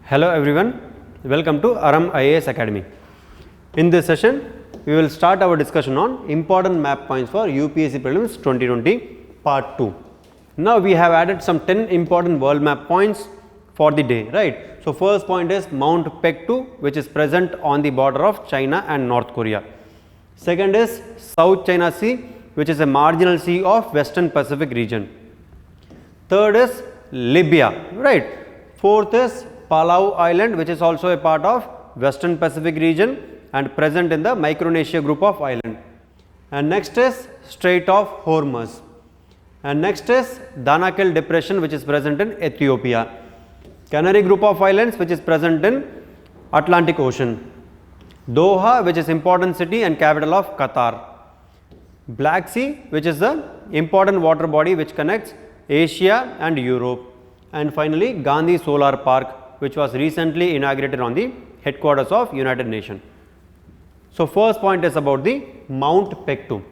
Hello everyone, welcome to Aram IAS Academy. In this session, we will start our discussion on important map points for UPSC Prelims 2020 Part 2. Now we have added some 10 important world map points for the day, right? So first point is Mount Paektu, which is present on the border of China and North Korea. Second is South China Sea, which is a marginal sea of Western Pacific region. Third is Libya, right? Fourth is Palau Island, which is also a part of Western Pacific region and present in the Micronesia group of islands. And next is Strait of Hormuz. And next is Danakil Depression, which is present in Ethiopia. Canary group of islands, which is present in Atlantic Ocean. Doha, which is important city and capital of Qatar. Black Sea, which is the important water body which connects Asia and Europe. And finally, Gandhi Solar Park, which was recently inaugurated on the headquarters of United Nations. So first point is about the Mount Paektu.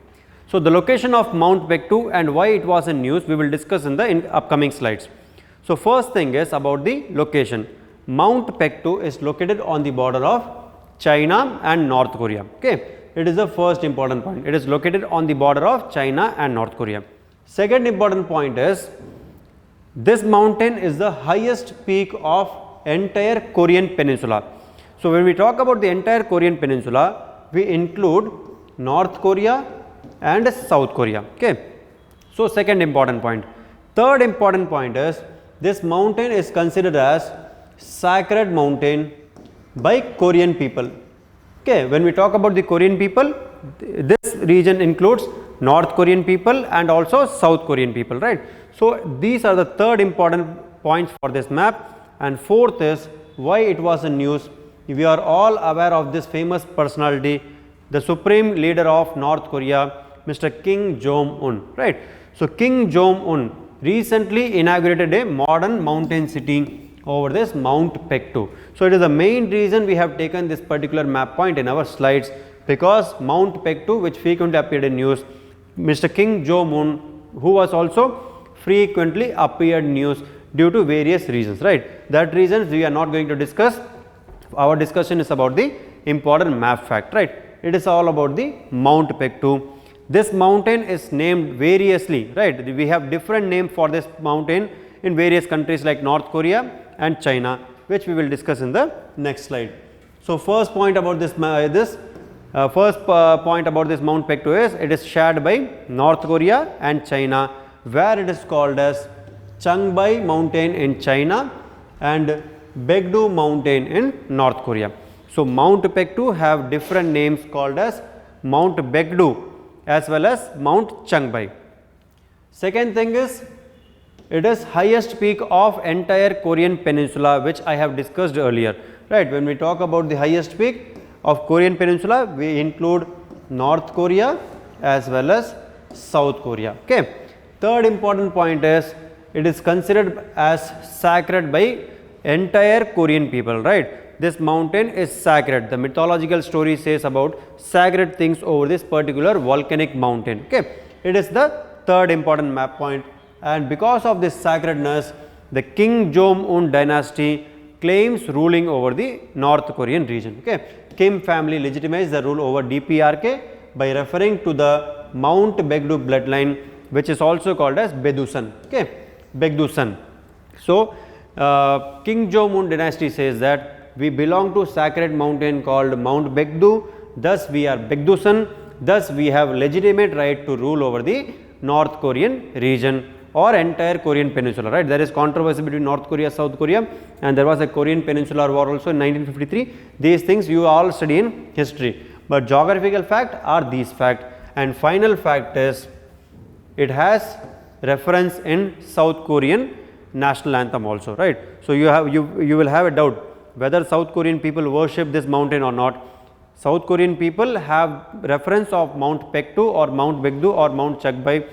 So the location of Mount Paektu and why it was in news, we will discuss in the upcoming slides. So first thing is about the location. Mount Paektu is located on the border of China and North Korea. Okay, it is the first important point. It is located on the border of China and North Korea. Second important point is this mountain is the highest peak of entire Korean peninsula. So when we talk about the entire Korean peninsula, we include North Korea and South Korea. Okay, so second important point. Third important point is this mountain is considered as sacred mountain by Korean people. Okay, when we talk about the Korean people, this region includes North Korean people and also South Korean people, right? So these are the third important points for this map. And fourth is why it was in news. We are all aware of this famous personality, the supreme leader of North Korea, Mr. Kim Jong-un, right? So Kim Jong-un recently inaugurated a modern mountain city over this Mount Paektu. So it is the main reason we have taken this particular map point in our slides, because Mount Paektu, which frequently appeared in news, Mr. Kim Jong-un, who was also frequently appeared in news due to various reasons, right? That reasons we are not going to discuss. Our discussion is about the important map fact, right? It is all about the Mount Paektu. This mountain is named variously, right? We have different name for this mountain in various countries like North Korea and China, which we will discuss in the next slide. So first point about this point about this Mount Paektu is it is shared by North Korea and China, where it is called as Changbai mountain in China and Paektu mountain in North Korea. So Mount Paektu have different names called as Mount Paektu as well as Mount Changbai. Second thing is it is highest peak of entire Korean peninsula, which I have discussed earlier, right? When we talk about the highest peak of Korean peninsula, we include North Korea as well as South Korea. Okay. Third important point is it is considered as sacred by entire Korean people, right? This mountain is sacred. The mythological story says about sacred things over this particular volcanic mountain. Okay, it is the third important map point, and because of this sacredness, the Kim Jong-un dynasty claims ruling over the North Korean region. Okay, Kim family legitimized the rule over DPRK by referring to the Mount Paektu bloodline, which is also called as Baekdusan. Okay, Baekdusan. So Kim Jong-un dynasty says that we belong to sacred mountain called Mount Paektu, thus we are Baekdusan, thus we have legitimate right to rule over the North Korean region or entire Korean peninsula, right? There is controversy between North Korea, South Korea, and there was a Korean peninsular war also in 1953. These things you all study in history, but geographical fact are these facts. And final fact is it has reference in South Korean national anthem also, right? So you will have a doubt whether South Korean people worship this mountain or not. South Korean people have reference of Mount Paektu or Mount Paektu or Mount Changbai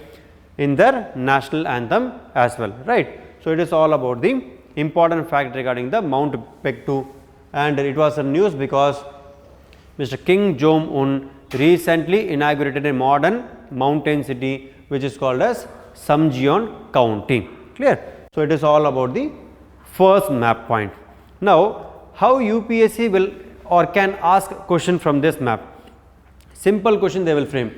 in their national anthem as well, right? So it is all about the important fact regarding the Mount Paektu, and it was a news because Mr. Kim Jong-un recently inaugurated a modern mountain city which is called as Samjeon County. Clear? So it is all about the first map point. Now, how UPSC will or can ask question from this map? Simple question they will frame.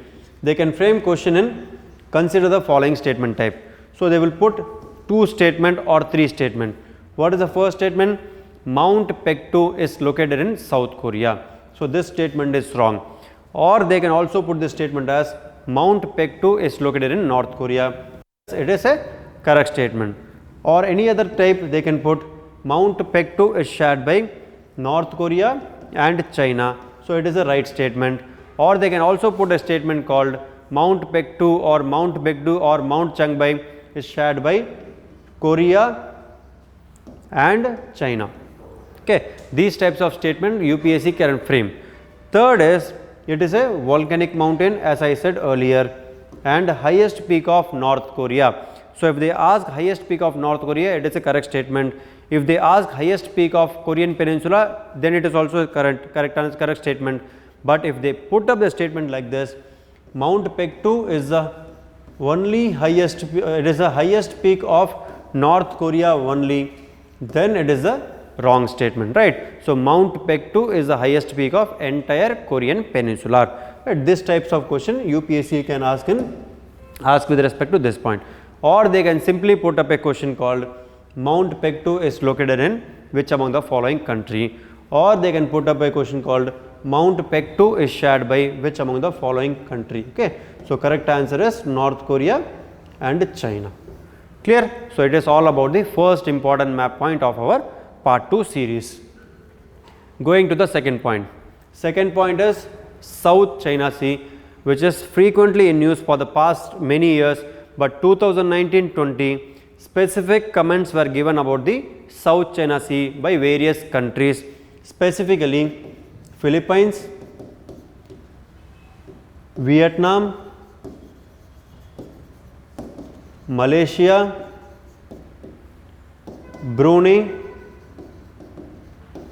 They can frame question in consider the following statement type. So, they will put 2 statement or 3 statement. What is the first statement? Mount Paektu is located in South Korea. So, this statement is wrong. Or they can also put this statement as Mount Paektu is located in North Korea. It is a correct statement. Or any other type they can put Mount Paektu is shared by North Korea and China. So, it is a right statement. Or they can also put a statement called Mount Paektu or Mount Baekdu or Mount Changbai is shared by Korea and China. Okay. These types of statement UPSC can frame. Third is it is a volcanic mountain, as I said earlier, and highest peak of North Korea. So, if they ask highest peak of North Korea, it is a correct statement. If they ask highest peak of Korean Peninsula, then it is also a correct statement. But if they put up the statement like this, Mount Paektu is the only highest, it is the highest peak of North Korea only, then it is the wrong statement, right. So, Mount Paektu is the highest peak of entire Korean Peninsula. Right. This types of question UPSC can ask with respect to this point. Or they can simply put up a question called Mount Paektu is located in which among the following country, or they can put up a question called Mount Paektu is shared by which among the following country. Okay. So, correct answer is North Korea and China. Clear? So, it is all about the first important map point of our part 2 series. Going to the second point. Second point is South China Sea, which is frequently in news for the past many years, but 2019-20 specific comments were given about the South China Sea by various countries, specifically Philippines, Vietnam, Malaysia, Brunei.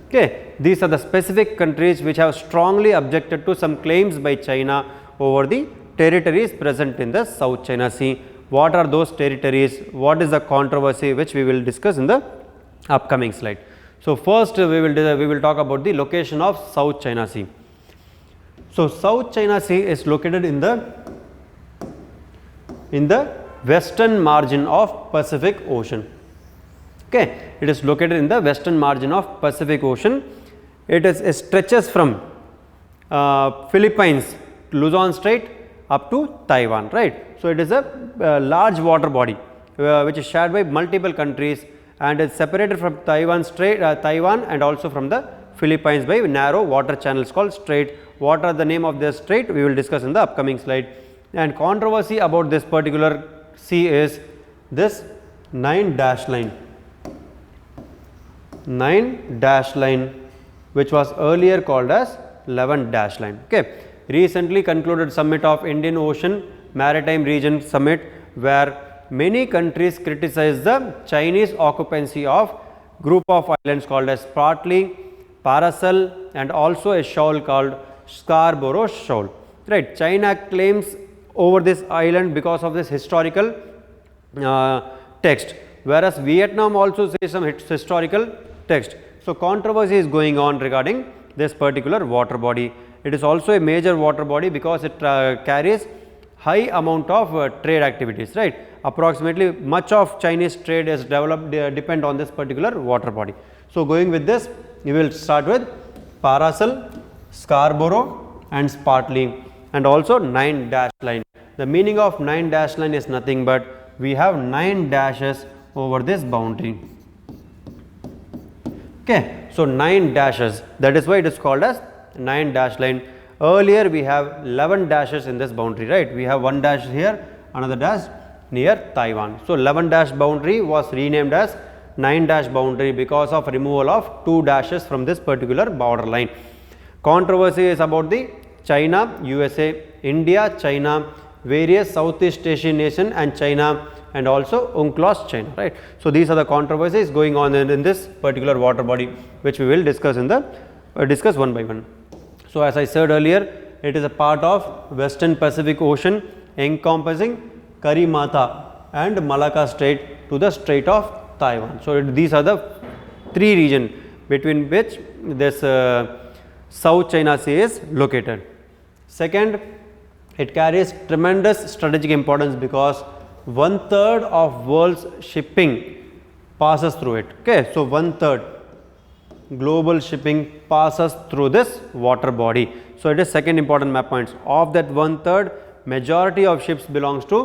Okay. These are the specific countries which have strongly objected to some claims by China over the territories present in the South China Sea. What are those territories? What is the controversy, which we will discuss in the upcoming slide. So, first we will talk about the location of South China Sea. So, South China Sea is located in the western margin of Pacific Ocean. Okay. It is located in the western margin of Pacific Ocean. It stretches from Philippines, Luzon Strait up to Taiwan, right. So, it is a large water body which is shared by multiple countries and is separated from Taiwan and also from the Philippines by narrow water channels called strait. What are the name of this strait? We will discuss in the upcoming slide. And controversy about this particular sea is this 9 dash line, which was earlier called as 11 dash line. Okay. Recently concluded summit of Indian Ocean Maritime Region Summit, where many countries criticized the Chinese occupancy of group of islands called as Spratly, Paracel and also a shoal called Scarborough Shoal. Right. China claims over this island because of this historical text, whereas Vietnam also says some historical text. So, controversy is going on regarding this particular water body. It is also a major water body because it carries high amount of trade activities, right. Approximately much of Chinese trade is developed depend on this particular water body. So, going with this, we will start with Paracel, Scarborough and Spratly and also 9 dash line. The meaning of 9 dash line is nothing but we have 9 dashes over this boundary. Okay. So, 9 dashes, that is why it is called as 9 dash line. Earlier we have 11 dashes in this boundary, right. We have one dash here, another dash near Taiwan. So, 11 dash boundary was renamed as 9 dash boundary because of removal of 2 dashes from this particular border line. Controversy is about the China, USA, India, China, various Southeast Asian nation and China and also UNCLOS China, right. So, these are the controversies going on in this particular water body, which we will discuss in the discuss one by one. So, as I said earlier, it is a part of Western Pacific Ocean encompassing Karimata and Malacca Strait to the Strait of Taiwan. So, these are the 3 regions between which this South China Sea is located. Second, it carries tremendous strategic importance because 1/3 of world's shipping passes through it. Okay, so 1/3 global shipping passes through this water body. So it is second important map points. Of that 1/3, majority of ships belongs to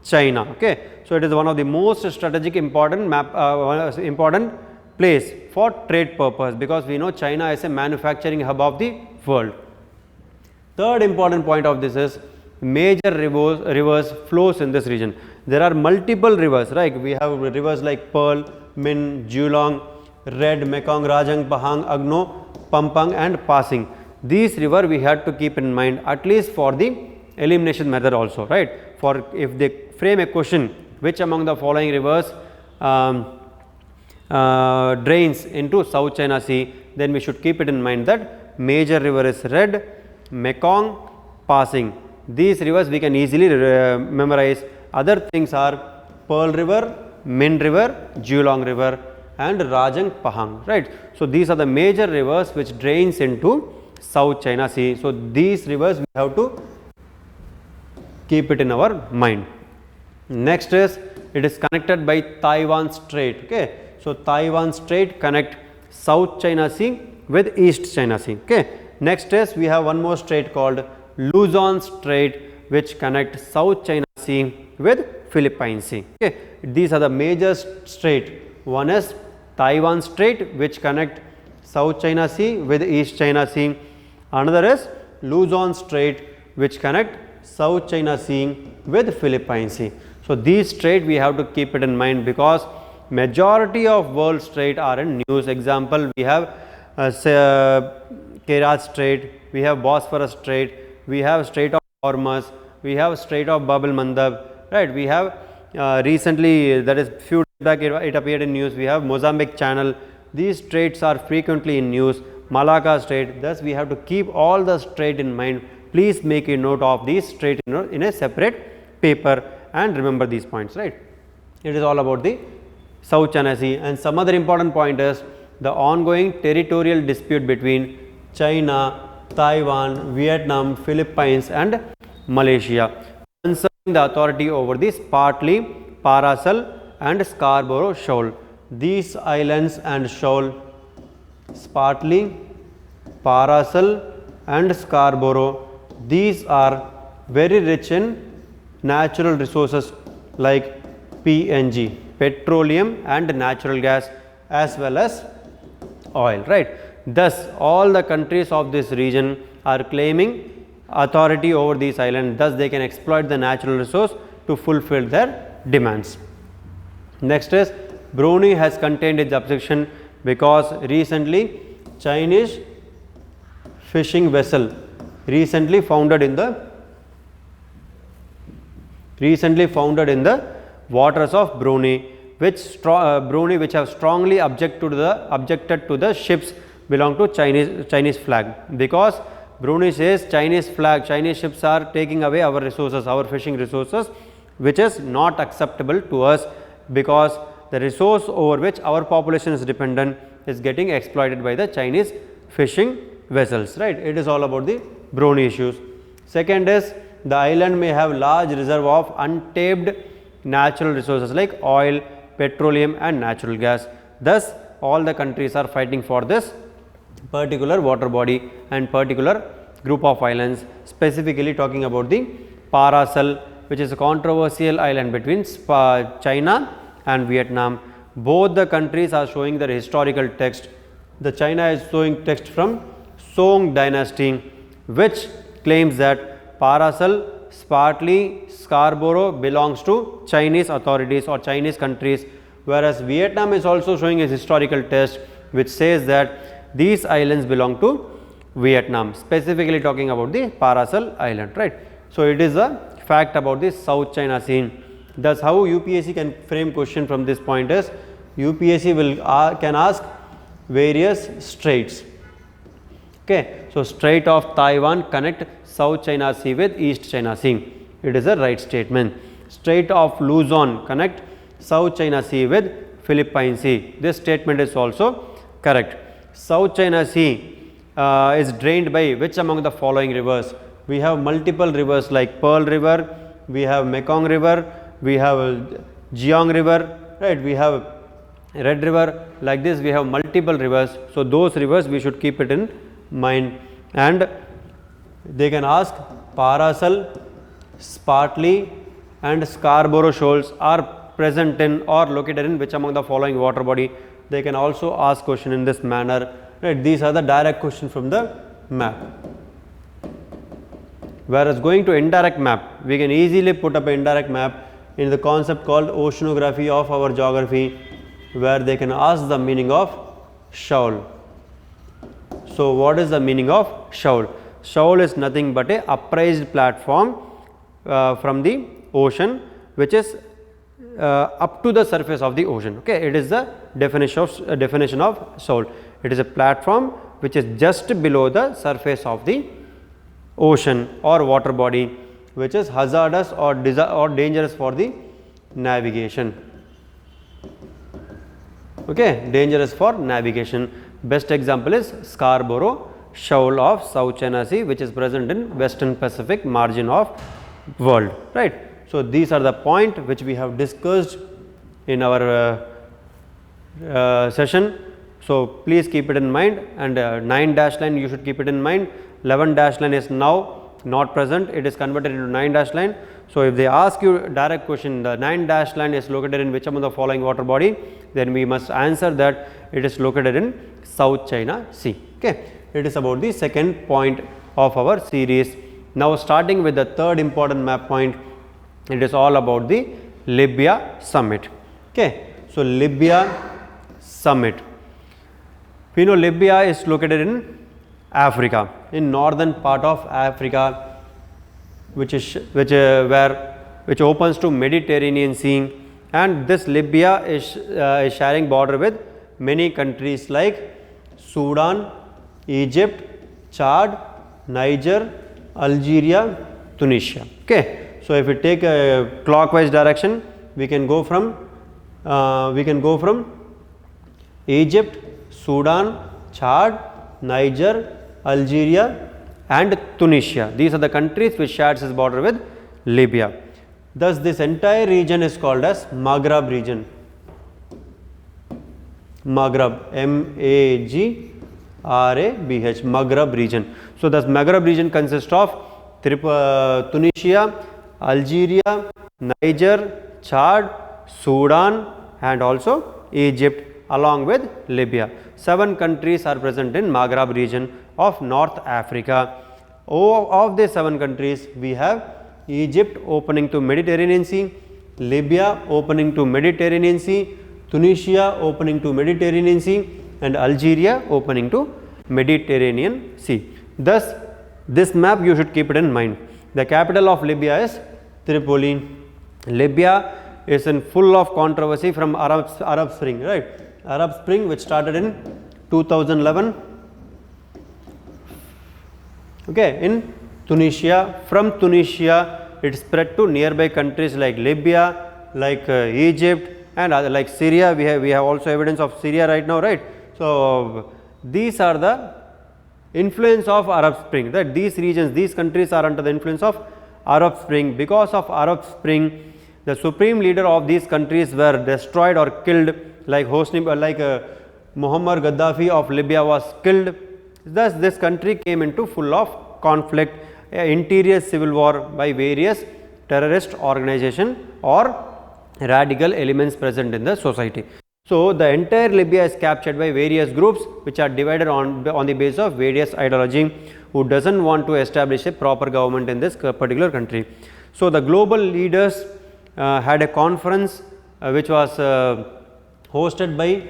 China. Okay, so it is one of the most strategic important important place for trade purpose, because we know China is a manufacturing hub of the world. Third important point of this is major rivers flows in this region. There are multiple rivers, right? We have rivers like Pearl, Min, Julong, Red, Mekong, Rajang, Pahang, Agno, Pampang and Pasing. These river we had to keep in mind at least for the elimination method also, right? For if they frame a question, which among the following rivers drains into South China Sea, then we should keep it in mind that major river is Red, Mekong, Pasing. These rivers we can easily memorize. Other things are Pearl River, Min River, Julong River and Rajang Pahang, right. So these are the major rivers which drains into South China Sea. So these rivers we have to keep it in our mind. Next is, it is connected by Taiwan Strait. Okay, so Taiwan Strait connect South China Sea with East China Sea. Okay, next is, we have one more strait called Luzon Strait, which connect South China Sea with Philippine Sea. Okay, these are the major strait. One is Taiwan Strait, which connect South China Sea with East China Sea. Another is Luzon Strait, which connect South China Sea with Philippine Sea. So these strait we have to keep it in mind, because majority of world strait are in news. Example, we have Kerat Strait, we have Bosphorus Strait, we have Strait of Hormuz, we have Strait of Bab el Mandab, right. We have recently, that is few days back it appeared in news, we have Mozambique Channel. These straits are frequently in news. Malacca Strait. Thus we have to keep all the strait in mind. Please make a note of these strait in a separate paper and remember these points, right. It is all about the South China Sea. And some other important point is the ongoing territorial dispute between China, Taiwan, Vietnam, Philippines and Malaysia concerning the authority over the Spratly, Paracel and Scarborough Shoal. These islands and shoal, Spratly, Paracel and Scarborough, these are very rich in natural resources like PNG, petroleum and natural gas, as well as oil, right. Thus all the countries of this region are claiming authority over these islands. Thus they can exploit the natural resource to fulfill their demands. Next is, Brunei has contained its objection because recently Chinese fishing vessel recently founded in the waters of Brunei, which have strongly objected to the ships belong to Chinese flag, because Brunei says Chinese ships are taking away our resources, our fishing resources, which is not acceptable to us, because the resource over which our population is dependent is getting exploited by the Chinese fishing vessels, right. It is all about the Brunei issues. Second is, the island may have large reserve of untapped natural resources like oil, petroleum and natural gas. Thus all the countries are fighting for this particular water body and particular group of islands, specifically talking about the Paracel, which is a controversial island between China and Vietnam. Both the countries are showing their historical text. The China is showing text from Song dynasty, which claims that Paracel, Spratly, Scarborough belongs to Chinese authorities or Chinese countries, whereas Vietnam is also showing a historical text which says that these islands belong to Vietnam, specifically talking about the Paracel island, right. So it is a fact about the South China Sea. Thus how UPSC can frame question from this point is, UPSC can ask various straits. Okay, so Strait of Taiwan connect South China Sea with East China Sea. It is a right statement. Strait of Luzon connect South China Sea with Philippine Sea. This statement is also correct. South China Sea is drained by which among the following rivers? We have multiple rivers like Pearl River, we have Mekong River, we have Jiang River, right? We have Red River. Like this we have multiple rivers. So those rivers we should keep it in mind. And they can ask Parasal, Spratly and Scarborough shoals are present in or located in which among the following water body? They can also ask question in this manner, right? These are the direct question from the map. Whereas going to indirect map, we can easily put up an indirect map in the concept called oceanography of our geography, where they can ask the meaning of shoal. So what is the meaning of shoal? Shoal is nothing but a upraised platform from the ocean, which is up to the surface of the ocean. Okay, it is the definition of shoal. It is a platform which is just below the surface of the ocean or water body, which is hazardous or dangerous for the navigation. Okay, dangerous for navigation. Best example is Scarborough shoal of South China Sea, which is present in Western Pacific margin of world, right? So these are the point which we have discussed in our session. So please keep it in mind, and 9 dash line you should keep it in mind. 11 dash line is now not present, it is converted into 9 dash line. So if they ask you direct question, the 9 dash line is located in which among the following water body, then we must answer that it is located in South China Sea. Okay, it is about the second point of our series. Now starting with the third important map point, it is all about the Libya Summit. Okay, so Libya Summit. We know Libya is located in Africa, in northern part of Africa, which opens to Mediterranean Sea, and this Libya is sharing border with many countries like Sudan, Egypt, Chad, Niger, Algeria, Tunisia. Okay. So if we take a clockwise direction, we can go from Egypt, Sudan, Chad, Niger, Algeria and Tunisia. These are the countries which shares its border with Libya. Thus this entire region is called as Maghreb region. Maghreb, M-A-G-R-A-B-H, Maghreb region. So thus Maghreb region consists of Tunisia, Algeria, Niger, Chad, Sudan and also Egypt along with Libya. 7 countries are present in Maghreb region of North Africa. Of these 7 countries, we have Egypt opening to Mediterranean Sea, Libya opening to Mediterranean Sea, Tunisia opening to Mediterranean Sea and Algeria opening to Mediterranean Sea. Thus this map you should keep it in mind. The capital of Libya is Tripoli. Libya is in full of controversy from Arab Spring, right? Arab Spring which started in 2011. Okay, in Tunisia. From Tunisia it spread to nearby countries like Libya, like Egypt and like Syria. We have also evidence of Syria right now, right? So these are the influence of Arab Spring, that these regions, these countries are under the influence of Arab Spring. Because of Arab Spring, the supreme leader of these countries were destroyed or killed, like Muammar Gaddafi of Libya was killed. Thus this country came into full of conflict, interior civil war by various terrorist organization or radical elements present in the society. So the entire Libya is captured by various groups which are divided on the basis of various ideology, who doesn't want to establish a proper government in this particular country. So the global leaders had a conference which was hosted by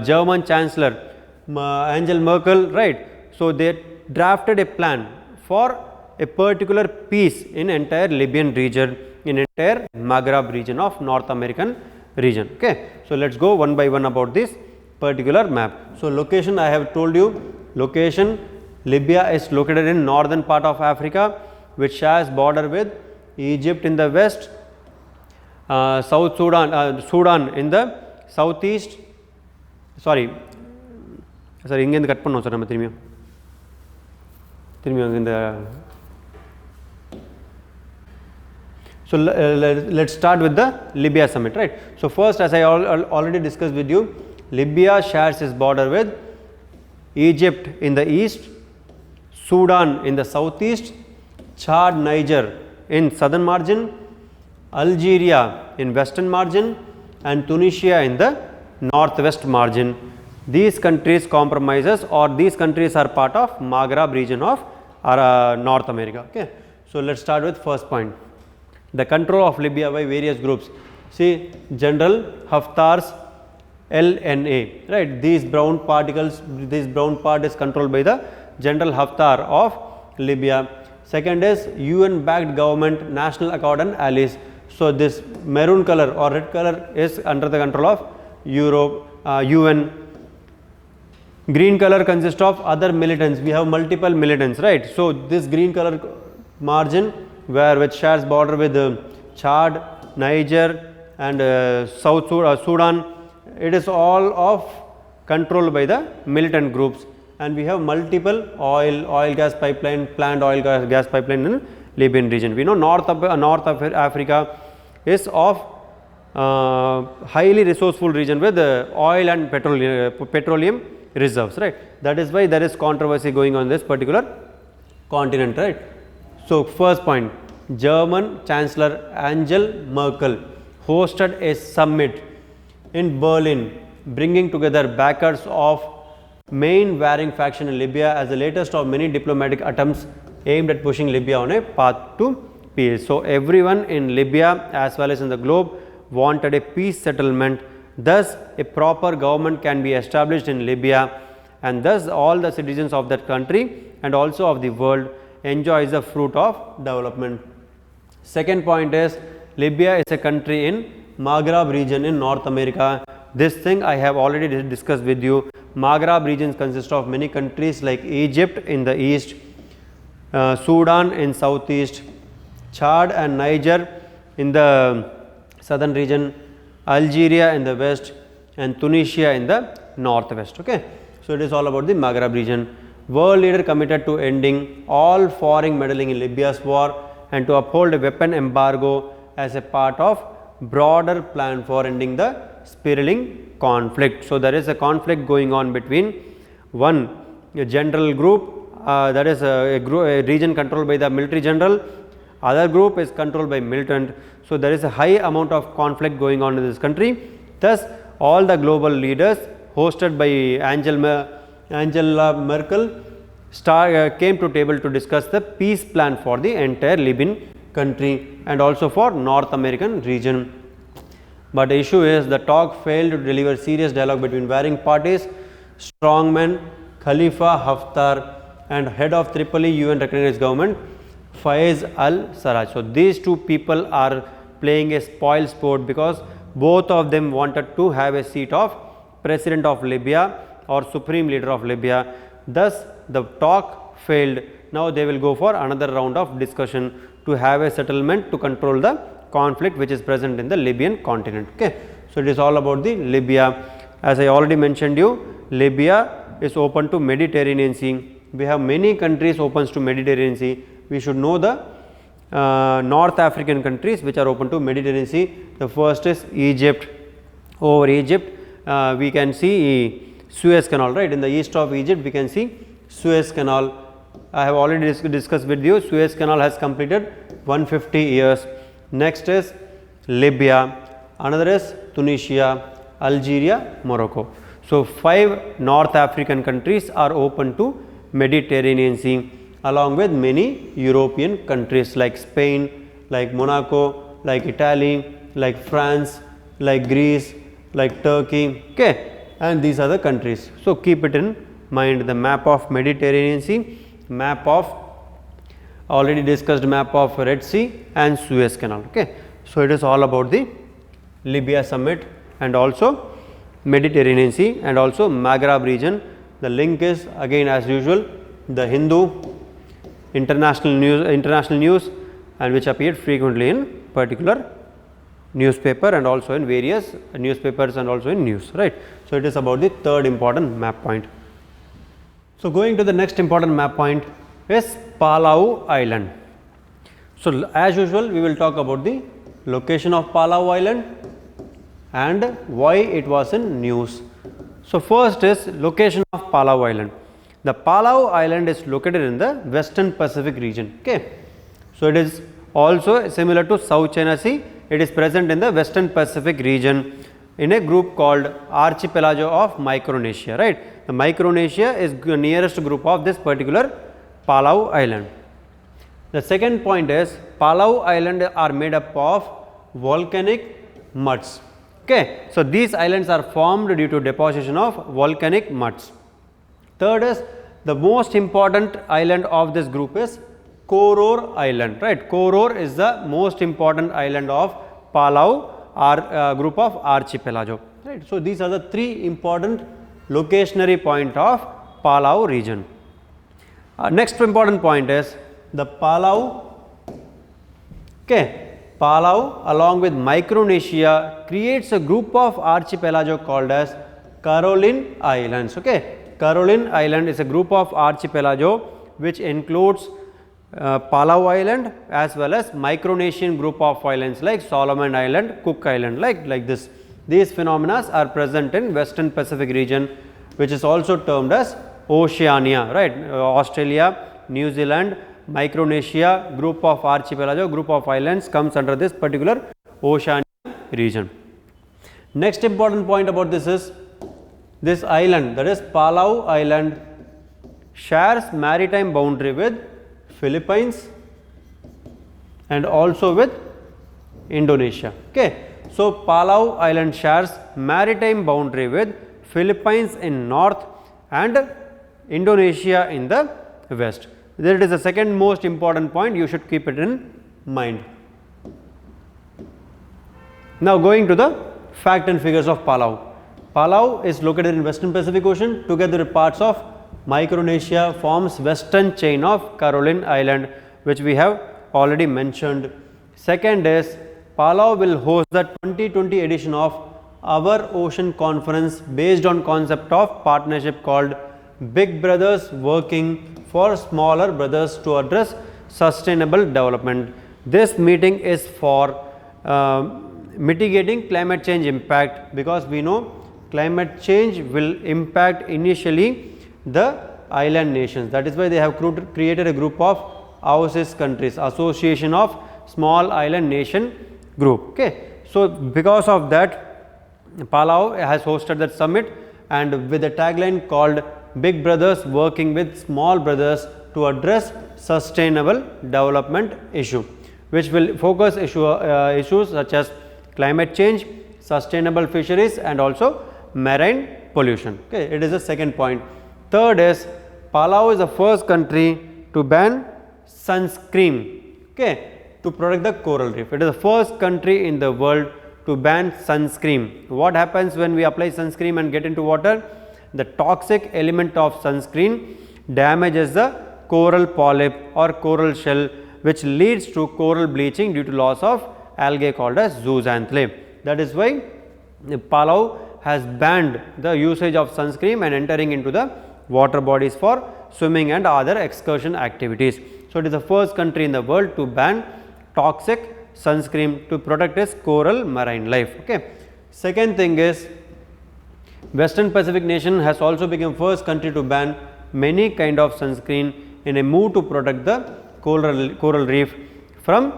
German Chancellor Angela Merkel, right? So they drafted a plan for a particular peace in entire Libyan region, in entire Maghreb region of North American region. Okay, so let's go one by one about this particular map. So location, I have told you, location, Libya is located in northern part of Africa, which shares border with Egypt in the west, Sudan in the southeast, sir இங்கேருந்து cut பண்ணோம் sir நம்ம திரும்பியும் இந்த so let's start with the Libya Summit, right? So first, as I already discussed with you, Libya shares its border with Egypt in the east, Sudan in the southeast, Chad, Niger in southern margin, Algeria in western margin, and Tunisia in the northwest margin. These countries compromises, or these countries are part of Maghreb region of North America. Okay, so let's start with first point. The control of Libya by various groups. See, General Haftar's LNA, right? These brown particles, this brown part is controlled by the General Haftar of Libya. Second is UN backed government, National Accord and allies. So this maroon color or red color is under the control of UN. Green color consists of other militants. We have multiple militants, right? So this green color margin which shares border with Chad, Niger and South Sudan, it is all of controlled by the militant groups, and we have multiple oil gas pipeline, planned oil gas pipeline in Libyan region. We know North Africa is of highly resourceful region with oil and petroleum reserves, right? That is why there is controversy going on this particular continent, right? So first point, German Chancellor Angela Merkel hosted a summit in Berlin, bringing together backers of main warring faction in Libya as the latest of many diplomatic attempts aimed at pushing Libya on a path to peace. So everyone in Libya as well as in the globe wanted a peace settlement. Thus a proper government can be established in Libya, and thus all the citizens of that country and also of the world enjoys the fruit of development. Second point is, Libya is a country in Maghreb region in North America. This thing I have already discussed with you. Maghreb regions consist of many countries like Egypt in the east, Sudan in southeast, Chad and Niger in the southern region, Algeria in the west, and Tunisia in the northwest. Okay, so it is all about the Maghreb region. World leader committed to ending all foreign meddling in Libya's war and to uphold a weapon embargo as a part of broader plan for ending the spiraling conflict. So there is a conflict going on between one general group, that is a region controlled by the military general, other group is controlled by militant. So there is a high amount of conflict going on in this country. Thus all the global leaders hosted by Angela Merkel came to table to discuss the peace plan for the entire Libyan country and also for North American region. But the issue is the talk failed to deliver serious dialogue between warring parties. Strongman Khalifa Haftar and head of Tripoli UN recognized government Faiz al-Sarraj. So these two people are playing a spoil sport because both of them wanted to have a seat of president of Libya or supreme leader of Libya. Thus the talk failed. Now they will go for another round of discussion to have a settlement to control the conflict which is present in the Libyan continent. Okay, so it is all about the Libya. As I already mentioned you, Libya is open to Mediterranean Sea. We have many countries open to Mediterranean Sea. We should know the North African countries which are open to Mediterranean Sea. The first is Egypt. Over Egypt we can see Suez Canal, right? In the east of Egypt we can see Suez Canal. I have already discussed with you, Suez Canal has completed 150 years. Next is Libya, another is Tunisia, Algeria, Morocco. So 5 North African countries are open to Mediterranean Sea, along with many European countries like Spain, like Monaco, like Italy, like France, like Greece, like Turkey. Okay, and these are the countries. So keep it in mind, the map of Mediterranean Sea, map of already discussed map of Red Sea and Suez Canal. Okay, so it is all about the Libya Summit and also Mediterranean Sea and also Maghreb region. The link is again as usual the Hindu, international news and which appeared frequently in particular newspaper and also in various newspapers and also in news, right. So it is about the third important map point. So going to the next important map point is Palau Island. So as usual, we will talk about the location of Palau Island and why it was in news. So first is location of Palau Island. The Palau Island is located in the Western Pacific region. Okay. So it is also similar to South China Sea. It is present in the Western Pacific region in a group called Archipelago of Micronesia, right. The Micronesia is the nearest group of this particular Palau Island. The second point is Palau Island are made up of volcanic muds. Okay. So these islands are formed due to deposition of volcanic muds. Third is the most important island of this group is Koror Island, right. Koror is the most important island of Palau group of archipelago, right. So these are the three important locationary point of Palau region. Next important point is the Palau, okay. Palau along with Micronesia creates a group of archipelago called as Caroline Islands, okay. Caroline Island is a group of archipelago which includes Palau Island as well as Micronesian group of islands like Solomon Island, Cook Island, like this. These phenomena are present in Western Pacific region, which is also termed as Oceania, right. Australia, New Zealand, Micronesia group of archipelago, group of islands comes under this particular Oceania region. Next important point about this is this island, that is Palau Island, shares maritime boundary with Philippines and also with Indonesia. Okay. So Palau Island shares maritime boundary with Philippines in north and Indonesia in the west. That is the second most important point, you should keep it in mind. Now going to the fact and figures of Palau. Palau is located in Western Pacific Ocean. Together with parts of Micronesia forms western chain of Caroline Island, which we have already mentioned. Second is Palau will host the 2020 edition of Our Ocean Conference based on concept of partnership called Big Brothers Working for Smaller Brothers to address sustainable development. This meeting is for mitigating climate change impact, because we know climate change will impact initially the island nations. That is why they have created a group of AOSIS countries, Association of Small Island Nation Group. Okay. So because of that, Palau has hosted that summit, and with a tagline called Big Brothers Working with Small Brothers to address sustainable development issue, which will focus issues such as climate change, sustainable fisheries and also marine pollution. Okay. It is the second point. Third is Palau is the first country to ban sunscreen, okay, to protect the coral reef. It is the first country in the world to ban sunscreen. What happens when we apply sunscreen and get into water? The toxic element of sunscreen damages the coral polyp or coral shell, which leads to coral bleaching due to loss of algae called as zooxanthellae. That is why Palau has banned the usage of sunscreen and entering into the water bodies for swimming and other excursion activities. So it is the first country in the world to ban toxic sunscreen to protect its coral marine life. Okay. Second thing is Western Pacific nation has also become first country to ban many kind of sunscreen in a move to protect the coral reef from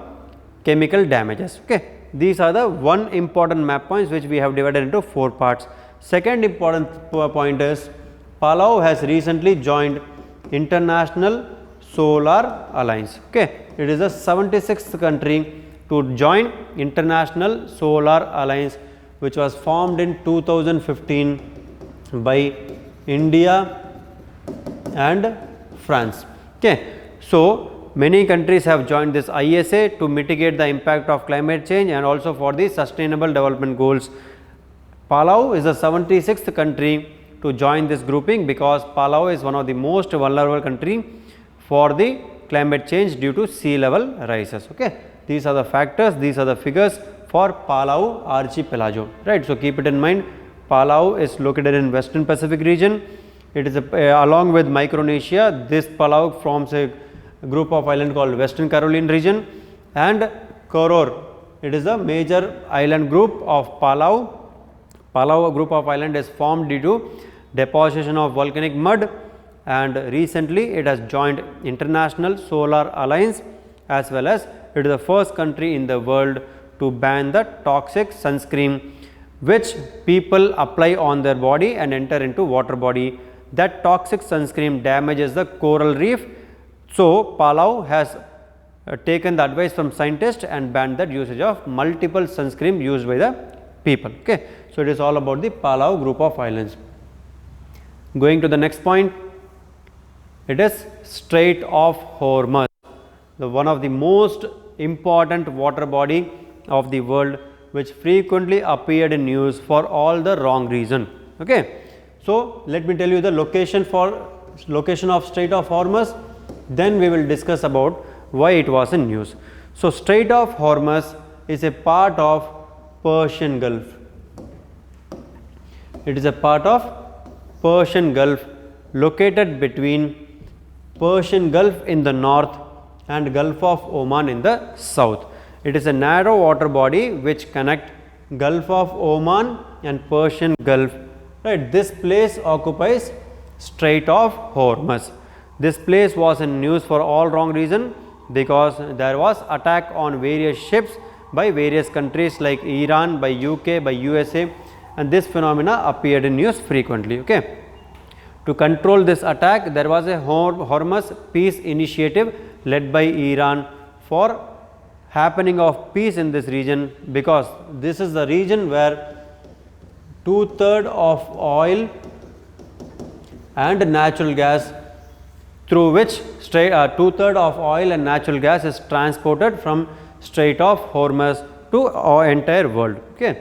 chemical damages. Okay. These are the one important map points which we have divided into 4 parts. Second important point is Palau has recently joined International Solar Alliance. Okay. It is the 76th country to join International Solar Alliance, which was formed in 2015 by India and France. Okay. So many countries have joined this ISA to mitigate the impact of climate change and also for the sustainable development goals. Palau is the 76th country to join this grouping, because Palau is one of the most vulnerable country for the climate change due to sea level rises. Okay. These are the factors, these are the figures for Palau archipelago, right. So keep it in mind, Palau is located in Western Pacific region. It is along with Micronesia, this Palau forms a group of island called Western Caroline region, and Koror, it is a major island group of Palau. Palau group of island is formed due to deposition of volcanic mud, and recently it has joined International Solar Alliance, as well as it is the first country in the world to ban the toxic sunscreen which people apply on their body and enter into water body. That toxic sunscreen damages the coral reef. So, Palau has taken the advice from scientists and banned that usage of multiple sunscreen used by the people. Okay. So, it is all about the Palau group of islands. Going to the next point, it is Strait of Hormuz, one of the most important water body of the world, which frequently appeared in news for all the wrong reason. Okay. So, let me tell you the location of Strait of Hormuz, then we will discuss about why it was in news. So, Strait of Hormuz is a part of Persian Gulf. It is a part of Persian Gulf located between Persian Gulf in the north and Gulf of Oman in the south. It is a narrow water body which connect Gulf of Oman and Persian Gulf. Right, this place occupies Strait of Hormuz. This place was in news for all wrong reason, because there was attack on various ships by various countries like Iran, by UK, by USA, and this phenomena appeared in news frequently. Okay. To control this attack, there was a Hormuz peace initiative led by Iran for happening of peace in this region, because this is the region where 2/3 of oil and natural gas, through which 2/3 of oil and natural gas is transported from Strait of Hormuz to our entire world. Okay.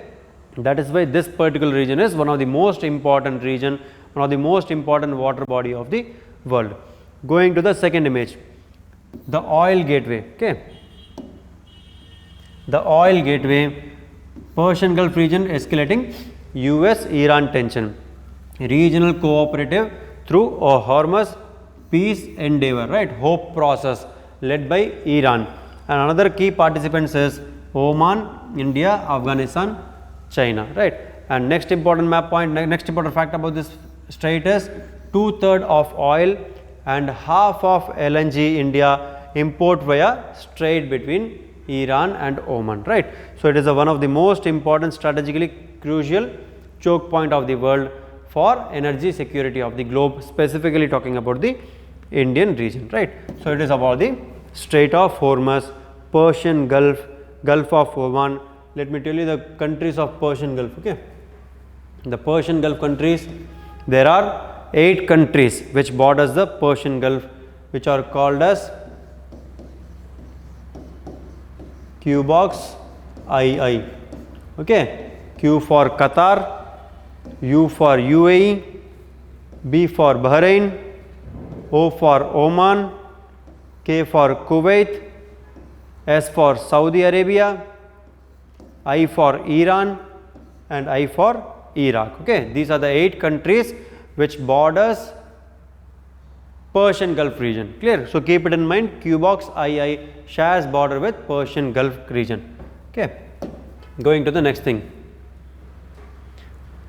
That is why this particular region is one of the most important region, one of the most important water body of the world. Going to the second image, the oil gateway. Okay. The oil gateway, Persian Gulf region escalating US-Iran tension, regional cooperative through a Hormuz peace endeavor, right, hope process led by Iran, and another key participants is Oman, India, Afghanistan, China, right. And next important map point, next important fact about this strait is 2/3 of oil and half of LNG India import via strait between Iran and Oman, right. So, it is one of the most important strategically crucial choke point of the world for energy security of the globe, specifically talking about the Indian region, right. So, it is about the Strait of Hormuz, Persian Gulf, Gulf of Oman. Let me tell you the countries of Persian Gulf. Okay. The Persian Gulf countries, there are 8 countries which borders the Persian Gulf, which are called as Q box II. Okay. Q for Qatar, U for UAE, B for Bahrain, O for Oman, K for Kuwait, S for Saudi Arabia, I for Iran, and I for Iraq. Okay. These are the 8 countries which borders Persian Gulf region. Clear? So, keep it in mind, Q box II shares border with Persian Gulf region. Okay. Going to the next thing.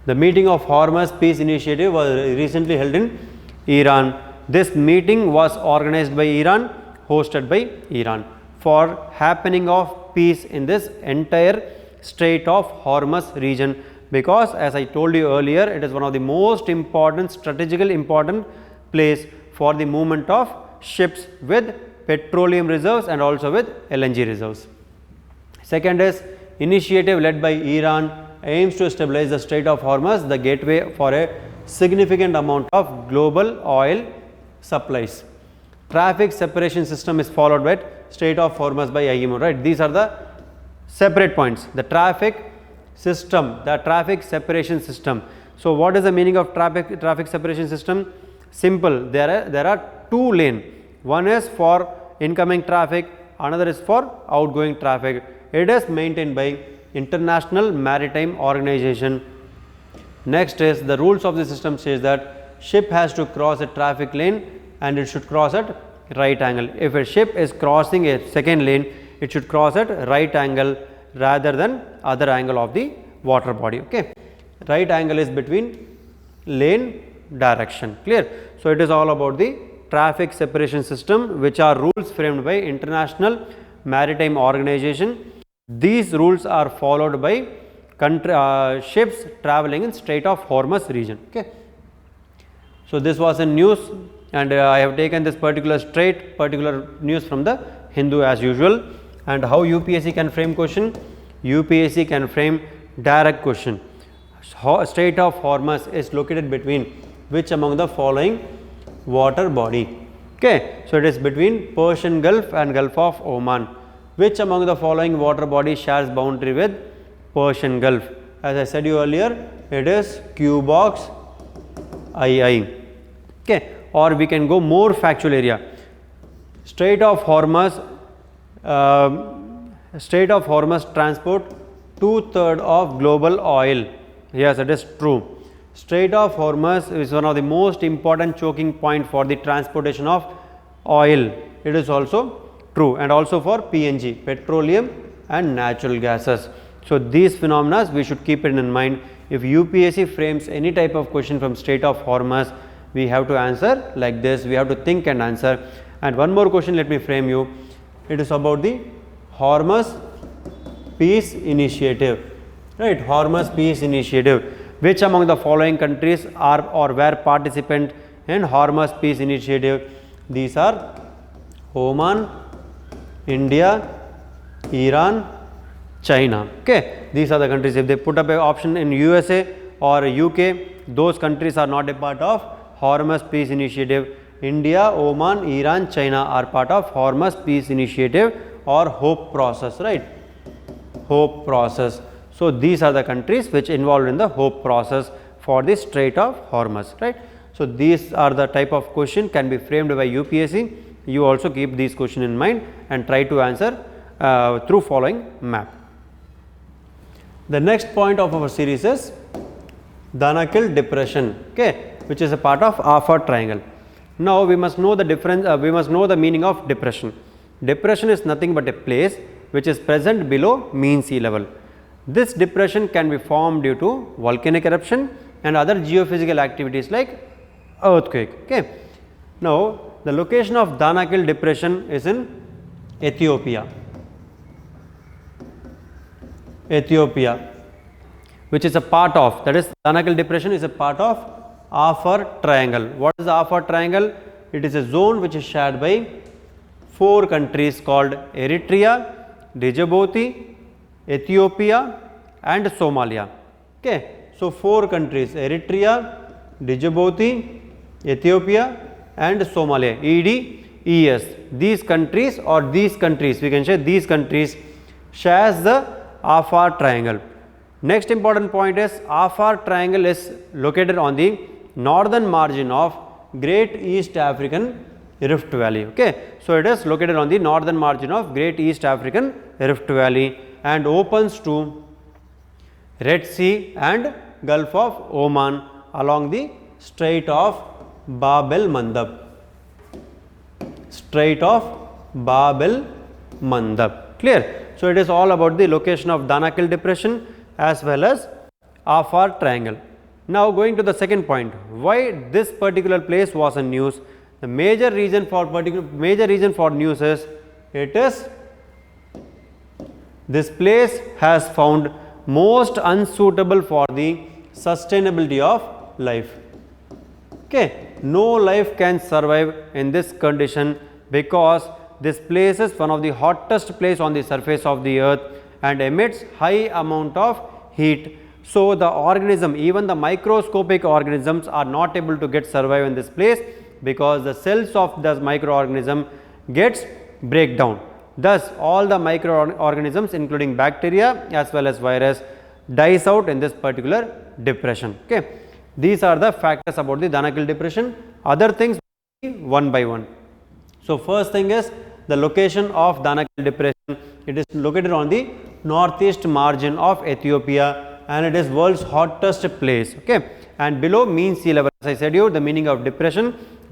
The meeting of Hormuz Peace Initiative was recently held in Iran. This meeting was organized by Iran, hosted by Iran, for happening of peace in this entire Strait of Hormuz region, because as I told you earlier, it is one of the most important, strategically important place for the movement of ships with petroleum reserves and also with LNG reserves. Second is initiative led by Iran aims to stabilize the Strait of Hormuz, the gateway for a significant amount of global oil supplies. Traffic separation system is followed by Strait of Hormuz by IMO, right. These are the separate points, the traffic system, the traffic separation system. So, what is the meaning of traffic separation system? Simple, there are 2 lanes, one is for incoming traffic, another is for outgoing traffic. It is maintained by International Maritime Organization. Next is the rules of the system says that ship has to cross a traffic lane and it should cross at right angle. If a ship is crossing a second lane, it should cross at right angle rather than other angle of the water body. Okay, right angle is between lane direction. Clear? So it is all about the traffic separation system, which are rules framed by International Maritime Organization. These rules are followed by ships traveling in Strait of Hormuz region. Okay. So this was a news, and I have taken this particular news from the Hindu as usual. And how UPSC can frame question? UPSC can frame direct question. Strait of Hormuz is located between which among the following water body? Okay. So it is between Persian Gulf and Gulf of Oman. Which among the following water body shares boundary with Persian Gulf? As I said you earlier, it is Q box II. Okay. Or we can go more factual area. Strait of Hormuz transport 2/3 of global oil. Yes, it is true. Strait of Hormuz is one of the most important choking point for the transportation of oil. It is also true, and also for PNG, petroleum and natural gases. So these phenomena we should keep it in mind. If UPSC frames any type of question from Strait of Hormuz, we have to answer like this. We have to think and answer. And one more question, let me frame you. It is about the Hormuz Peace Initiative, right? Hormuz Peace Initiative. Which among the following countries are or were participant in Hormuz Peace Initiative? These are Oman, India, Iran, China. Okay, these are the countries. If they put up an option in USA or UK, those countries are not a part of Hormuz Peace Initiative. India, Oman, Iran, China are part of Hormuz Peace Initiative or Hope Process, right? Hope Process. So these are the countries which involved in the Hope Process for the Strait of Hormuz, right? So these are the type of question can be framed by UPSC. You also keep these question in mind and try to answer through following map. The next point of our series is Danakil Depression, okay, which is a part of Afar Triangle. Now we must know the difference. We must know the meaning of depression. Depression is nothing but a place which is present below mean sea level. This depression can be formed due to volcanic eruption and other geophysical activities like earthquake. Okay. Now the location of Danakil Depression is in Ethiopia. Which is a part of, that is, Danakil Depression is a part of Afar Triangle. What is the Afar Triangle? It is a zone which is shared by 4 countries called Eritrea, Djibouti, Ethiopia and Somalia. Okay. So 4 countries: Eritrea, Djibouti, Ethiopia and Somalia. EDES. These countries we can say these countries shares the Afar Triangle. Next important point is Afar Triangle is located on the northern margin of Great East African Rift Valley. Okay. So it is located on the northern margin of Great East African Rift Valley and opens to Red Sea and Gulf of Oman along the Strait of Bab el Mandab. Strait of Bab el Mandab. Clear? So it is all about the location of Danakil Depression as well as Afar Triangle. Now going to the second point, why this particular place was in news? The major reason for news is this place has found most unsuitable for the sustainability of life. Okay, no life can survive in this condition because this place is one of the hottest place on the surface of the earth and emits high amount of heat. So the organism, even the microscopic organisms, are not able to get survive in this place because the cells of this microorganism gets break down. Thus all the microorganisms including bacteria as well as virus dies out in this particular depression. Okay. These are the factors about the Danakil Depression. Other things one by one. So first thing is the location of Danakil Depression. It is located on the northeast margin of Ethiopia and it is world's hottest place. Okay. and below mean sea level. As I said you, the meaning of depression,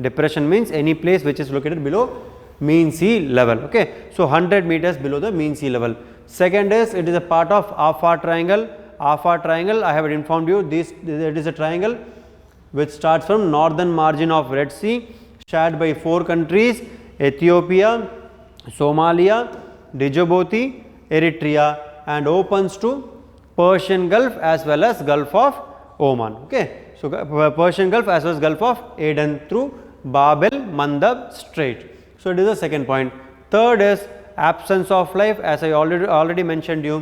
depression means any place which is located below mean sea level. Okay, so 100 meters below the mean sea level. Second is, it is a part of Afar triangle. Afar triangle, I have informed you, this it is a triangle which starts from northern margin of Red Sea, shared by 4 countries: Ethiopia, Somalia, Djibouti, Eritrea, and opens to Persian Gulf as well as Gulf of Oman. Okay, so Persian Gulf as well as Gulf of Aden through Bab el Mandab Strait. So it is the second point. Third is absence of life. As I already mentioned you,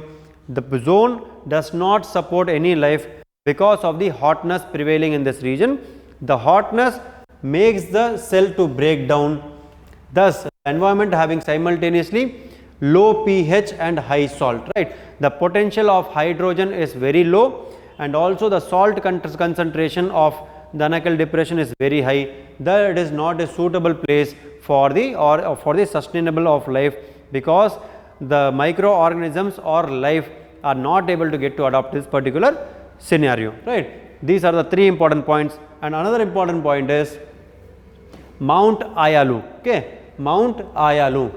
the zone does not support any life because of the hotness prevailing in this region. The hotness makes the cell to break down. Thus, the environment having simultaneously low pH and high salt, right? The potential of hydrogen is very low, and also the salt concentration of Danakil Depression is very high. That it is not a suitable place for the sustainable of life, because the microorganisms or life are not able to get to adopt this particular scenario, right? These are the 3 important points. And another important point is Mount Ayalu. Okay, Mount Ayalu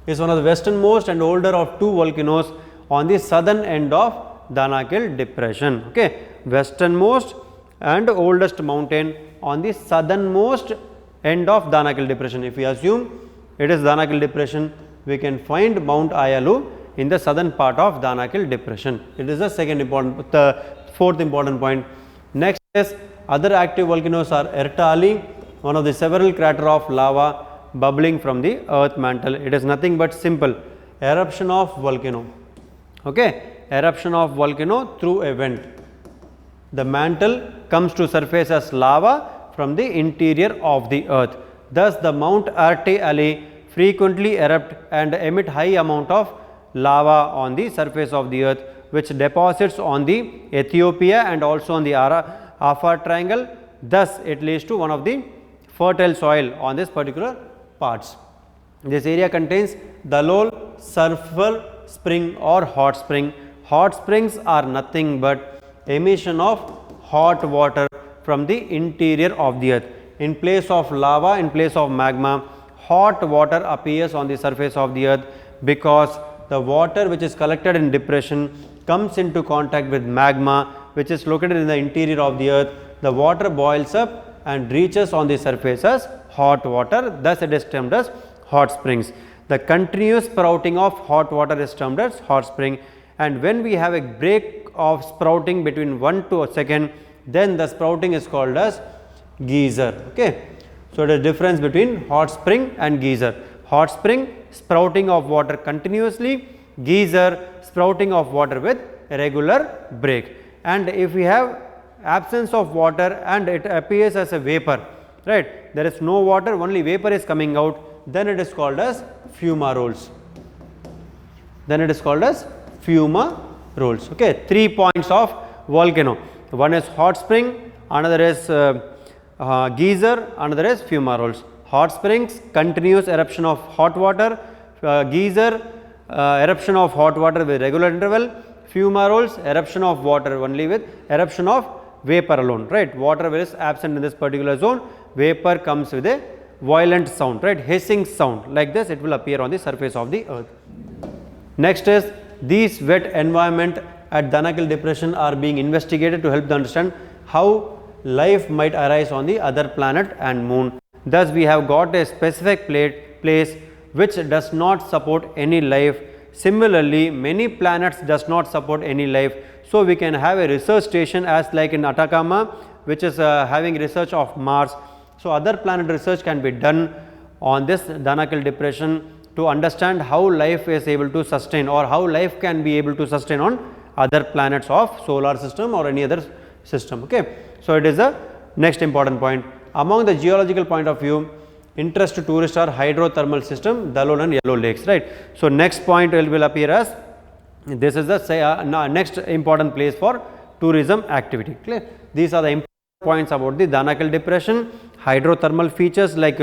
is one of the westernmost and older of 2 volcanoes on the southern end of Danakil Depression. Okay, westernmost and oldest mountain on the southernmost end of Danakil Depression. If we assume it is Danakil Depression, we can find Mount Ayalu in the southern part of Danakil Depression. It is the fourth important point. Next is other active volcanoes are Ertali, one of the several crater of lava bubbling from the earth mantle. It is nothing but simple eruption of volcano. Okay, eruption of volcano through a vent. The mantle comes to surface as lava from the interior of the earth. Thus, the Mount Ertali frequently erupt and emit high amount of lava on the surface of the earth, which deposits on the Ethiopia and also on the Afar triangle. Thus, it leads to one of the fertile soil on this particular parts. This area contains Dalol, Sulphur spring or hot spring. Hot springs are nothing but emission of hot water from the interior of the earth. In place of lava, in place of magma, hot water appears on the surface of the earth, because the water which is collected in depression comes into contact with magma which is located in the interior of the earth. The water boils up and reaches on the surface as hot water. Thus, it is termed as hot springs. The continuous sprouting of hot water is termed as hot spring, and when we have a break of sprouting between 1 to a second, then the sprouting is called as geyser. Okay, so the difference between hot spring and geyser: hot spring, sprouting of water continuously; geyser, sprouting of water with a regular break. And if we have absence of water and it appears as a vapor, right, there is no water, only vapor is coming out, then it is called as fumaroles. Then it is called as fumaroles. Okay, 3 points of volcano: one is hot spring, another is geyser, another is fumaroles. Hot springs, continuous eruption of hot water; geyser, eruption of hot water with regular interval; fumaroles, eruption of water only with eruption of vapor alone, right. Water is absent in this particular zone, vapor comes with a violent sound, right, hissing sound. Like this, it will appear on the surface of the earth. Next is, these wet environment at Danakil Depression are being investigated to help to understand how life might arise on the other planet and moon. Thus, we have got a specific place which does not support any life. Similarly, many planets does not support any life. So, we can have a research station as like in Atacama, which is having research of Mars. So, other planet research can be done on this Danakil Depression to understand how life is able to sustain, or how life can be able to sustain on other planets of solar system or any other system. Okay. So, it is the next important point. Among the geological point of view, interest to tourists are hydrothermal system, Dalol and Yellow lakes, right. So, next point will appear as this is the next important place for tourism activity. Clear? These are the important points about the Danakil Depression: hydrothermal features like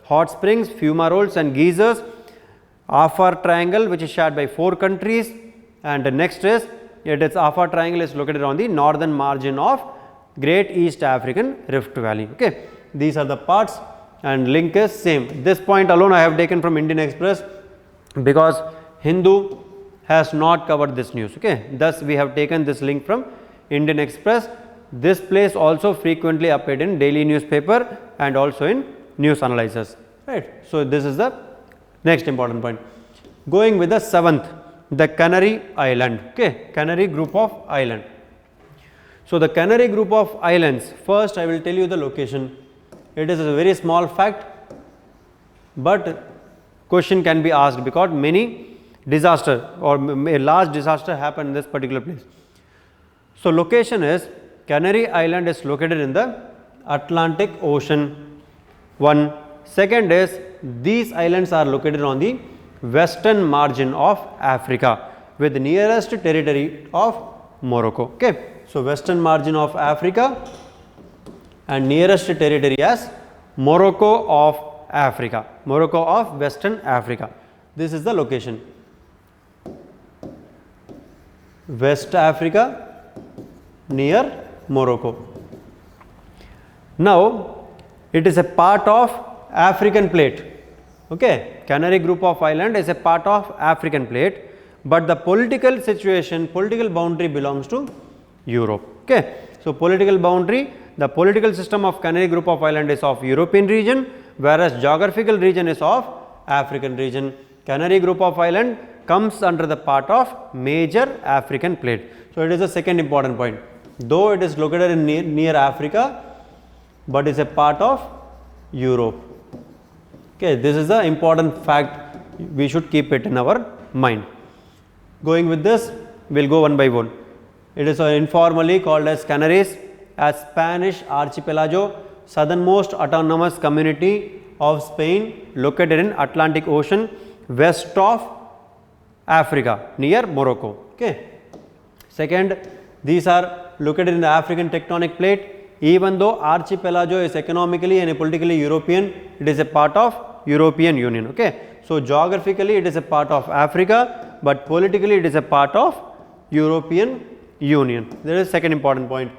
hot springs, fumaroles and geysers; Afar triangle, which is shared by 4 countries; and next is, it is Afar triangle is located on the northern margin of Great East African Rift Valley. Okay, these are the parts and link is same. This point alone I have taken from Indian Express because Hindu has not covered this news. Okay, thus we have taken this link from Indian Express. This place also frequently appeared in daily newspaper and also in news analysis, right. So this is the next important point. Going with the seventh, the Canary Island. Okay, Canary group of island. So the Canary group of islands, first I will tell you the location. It is a very small fact, but question can be asked because many disaster or a large disaster happened in this particular place. So location is Canary Island is located in the Atlantic Ocean. One. Second is these islands are located on the western margin of Africa with the nearest territory of Morocco. Okay. So western margin of Africa and nearest territory as Morocco of Africa, Morocco of Western Africa. This is the location. West Africa near Morocco. Now it is a part of African plate. Okay, Canary group of island is a part of African plate, but the political situation, political boundary belongs to Europe. Okay, so political boundary, the political system of Canary group of island is of European region, whereas geographical region is of African region. Canary group of island comes under the part of major African plate. So it is the second important point. Though it is located in near Africa, but is a part of Europe. Okay, this is the important fact, we should keep it in our mind. Going with this, we will go one by one. It is informally called as Canaries, as Spanish archipelago, southernmost autonomous community of Spain, located in Atlantic Ocean, west of Africa near Morocco. Okay. Second, these are located in the African tectonic plate. Even though archipelago is economically and politically European, it is a part of European Union. Okay. So geographically it is a part of Africa, but politically it is a part of European Union. That is second important point.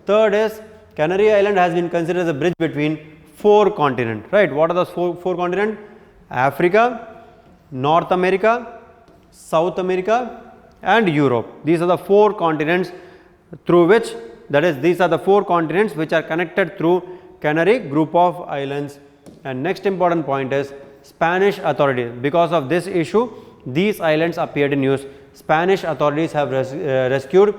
Third is Canary Island has been considered as a bridge between four continents, right. What are those four continents? Africa, North America, South America and Europe. These are the four continents through which, that is, these are the four continents which are connected through Canary group of islands. And next important point is Spanish authorities. Because of this issue, these islands appeared in news. Spanish authorities have rescued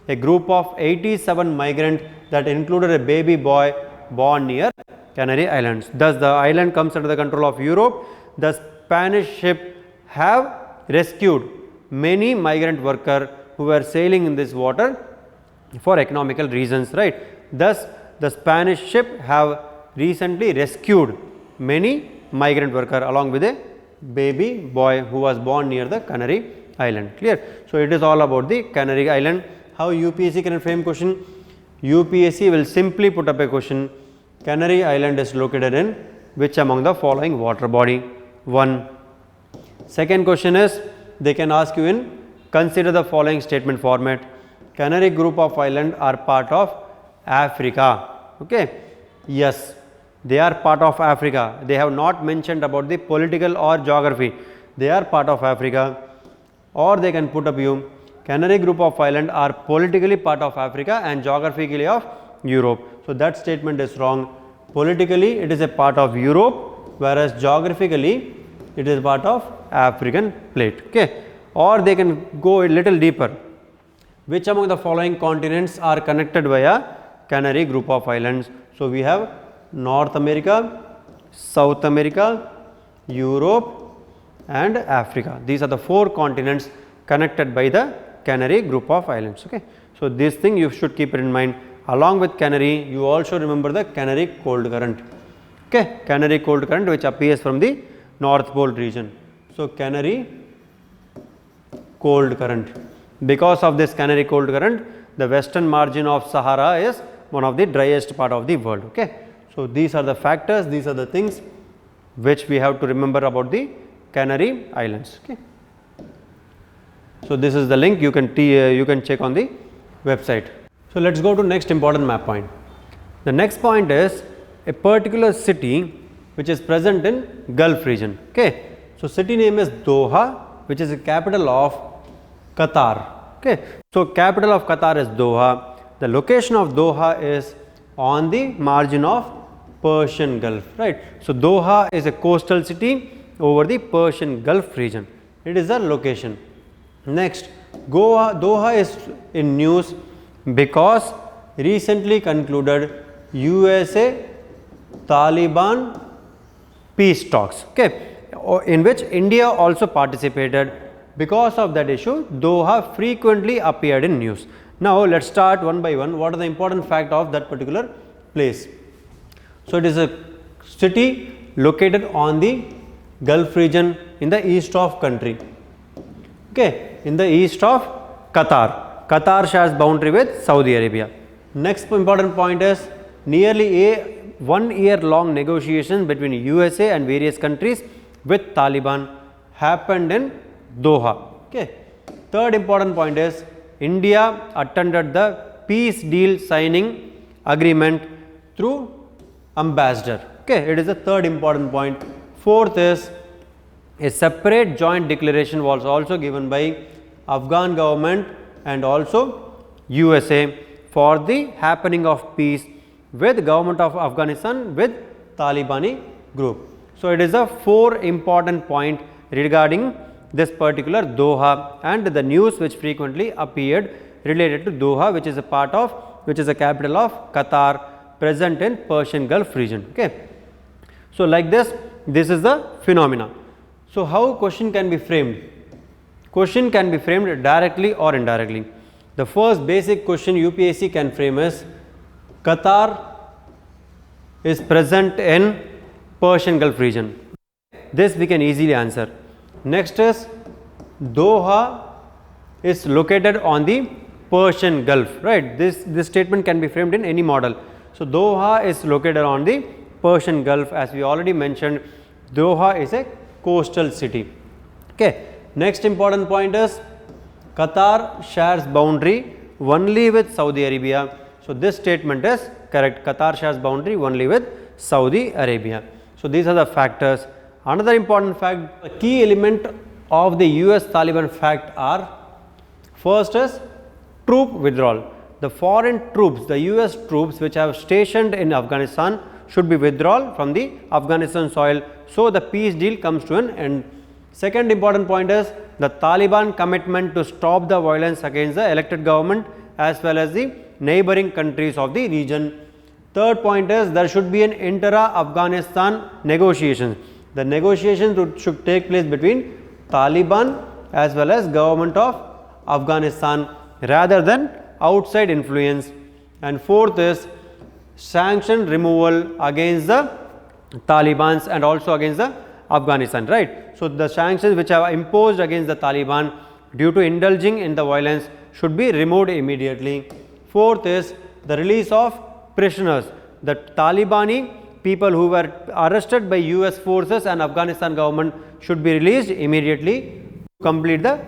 a group of 87 migrants that included a baby boy born near Canary Islands. Thus the island comes under the control of Europe. The Spanish ship have rescued many migrant workers who were sailing in this water for economical reasons, right. Thus the Spanish ship have recently rescued many migrant workers along with a baby boy who was born near the Canary Island. Clear. So it is all about the Canary Island. How UPSC can frame question? UPSC will simply put up a question. Canary Island is located in which among the following water body? 1. Second question is, they can ask you in consider the following statement format. Canary group of island are part of Africa. Okay. Yes, they are part of Africa. They have not mentioned about the political or geography. They are part of Africa. Or they can put up you, Canary group of island are politically part of Africa and geographically of Europe. So that statement is wrong. Politically it is a part of Europe, whereas geographically it is part of African plate. Okay. Or they can go a little deeper. Which among the following continents are connected via Canary group of islands? So we have North America, South America, Europe and Africa. These are the four continents connected by the Canary group of islands. Okay. So this thing you should keep it in mind. Along with Canary, you also remember the Canary cold current. Okay. Canary cold current which appears from the North Pole region. So Canary cold current. Because of this Canary cold current, the western margin of Sahara is one of the driest part of the world. Okay. So these are the factors, these are the things which we have to remember about the Canary Islands. Okay. So this is the link you can check on the website. So let's go to next important map point. The next point is a particular city which is present in Gulf region. Okay. So city name is Doha, which is the capital of Qatar. Okay. So capital of Qatar is Doha. The location of Doha is on the margin of Persian Gulf, right. So Doha is a coastal city over the Persian Gulf region. It is the location. Next, Doha is in news because recently concluded USA Taliban peace talks, okay, in which India also participated. Because of that issue, Doha frequently appeared in news. Now let's start one by one. What are the important facts of that particular place? So it is a city located on the Gulf region in the east of country, okay, in the east of Qatar. Qatar shares boundary with Saudi Arabia. Next important point is nearly a 1 year long negotiations between USA and various countries with Taliban happened in Doha. Okay. Third important point is India attended the peace deal signing agreement through ambassador. Okay. It is the third important point. Fourth is a separate joint declaration was also given by Afghan government and also USA for the happening of peace with government of Afghanistan with Talibani group. So it is a 4 important point regarding this particular Doha and the news which frequently appeared related to Doha, which is a part of, which is the capital of Qatar, present in Persian Gulf region. Okay. So like this is the phenomena. So how question can be framed? Question can be framed directly or indirectly. The first basic question UPSC can frame is Qatar is present in Persian Gulf region. This we can easily answer. Next is Doha is located on the Persian Gulf, right. This statement can be framed in any model. So Doha is located on the Persian Gulf. As we already mentioned, Doha is a coastal city. Okay. Next important point is Qatar shares boundary only with Saudi Arabia. So this statement is correct. Qatar shares boundary only with Saudi Arabia. So these are the factors. Another important fact, the key element of the US Taliban fact are, first is troop withdrawal. The foreign troops, the US troops which have stationed in Afghanistan should be withdrawn from the Afghanistan soil, so the peace deal comes to an end. Second important point is the Taliban commitment to stop the violence against the elected government as well as the neighboring countries of the region. Third point is there should be an intra-Afghanistan negotiations. The negotiations should take place between Taliban as well as government of Afghanistan rather than outside influence. And fourth is sanction removal against the Taliban and also against the Afghanistan, right. So the sanctions which are imposed against the Taliban due to indulging in the violence should be removed immediately. Fourth is the release of prisoners. The Talibani people who were arrested by US forces and Afghanistan government should be released immediately to complete the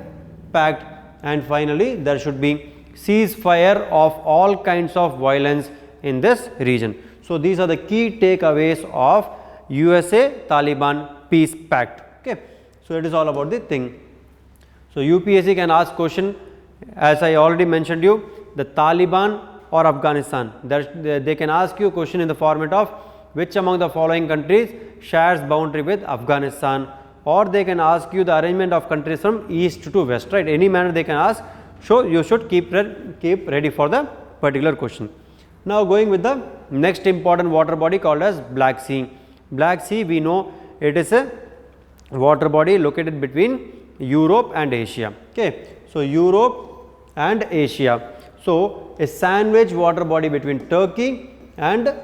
pact. And finally, there should be ceasefire of all kinds of violence in this region. So these are the key takeaways of USA Taliban peace pact. Okay. So it is all about the thing. So UPSC can ask question, as I already mentioned you, the Taliban or Afghanistan. They can ask you a question in the format of which among the following countries shares boundary with Afghanistan, or they can ask you the arrangement of countries from east to west, right. Any manner they can ask. So you should keep ready for the particular question. Now going with the next important water body called as Black Sea. Black Sea, we know it is a water body located between Europe and Asia. Okay. So Europe and Asia. So a sandwich water body between Turkey and